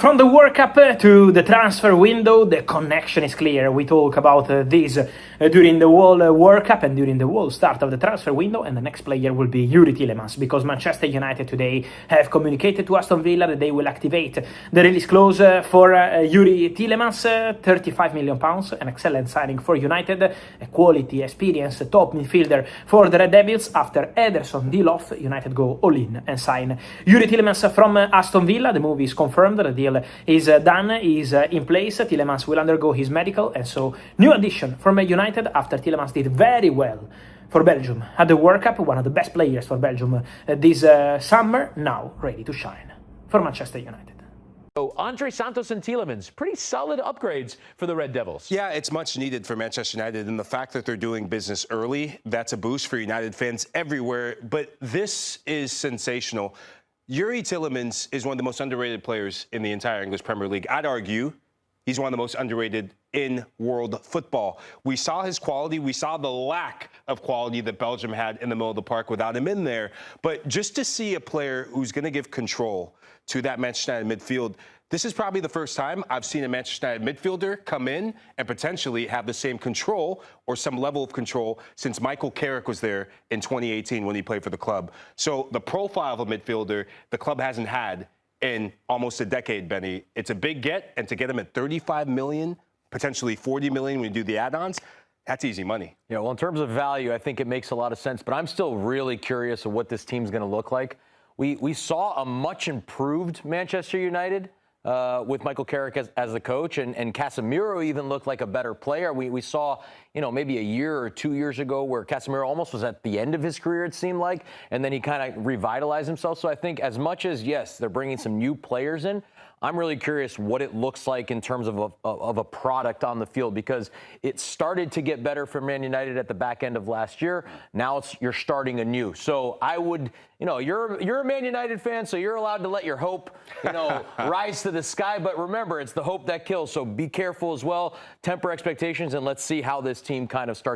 From the World Cup to the transfer window, the connection is clear. We talk about this during the whole World Cup and during the whole start of the transfer window, and the next player will be Youri Tielemans, because Manchester United today have communicated to Aston Villa that they will activate the release clause for Youri Tielemans, £35 million, an excellent signing for United, a quality, experience, top midfielder for the Red Devils. After Ederson deal off, United go all in and sign Youri Tielemans from Aston Villa. The move is confirmed, the deal is done, is in place. Tielemans will undergo his medical, and so new addition from United after Tielemans did very well for Belgium at the World Cup, one of the best players for Belgium this summer, now ready to shine for Manchester United. So Andre Santos and Tielemans, pretty solid upgrades for the Red Devils. Yeah, it's much needed for Manchester United, and the fact that they're doing business early, that's a boost for United fans everywhere. But this is sensational. Youri Tielemans is one of the most underrated players in the entire English Premier League. I'd argue he's one of the most underrated in world football. We saw his quality. We saw the lack of quality that Belgium had in the middle of the park without him in there. But just to see a player who's going to give control to that Manchester United midfield, this is probably the first time I've seen a Manchester United midfielder come in and potentially have the same control or some level of control since Michael Carrick was there in 2018 when he played for the club. So the profile of a midfielder the club hasn't had in almost a decade, Benny. It's a big get, and to get him at 35 million, potentially 40 million when you do the add-ons, that's easy money. Yeah, well, in terms of value, I think it makes a lot of sense, but I'm still really curious of what this team's going to look like. We saw a much improved Manchester United with Michael Carrick as the coach, and Casemiro even looked like a better player. We saw, maybe a year or 2 years ago where Casemiro almost was at the end of his career, it seemed like, and then he kind of revitalized himself. So I think as much as, yes, they're bringing some new players in, I'm really curious what it looks like in terms of a product on the field, because it started to get better for Man United at the back end of last year. Now you're starting anew. So I would, you're a Man United fan, so you're allowed to let your hope, rise to the sky. But remember, it's the hope that kills. So be careful as well. Temper expectations, and let's see how this team kind of starts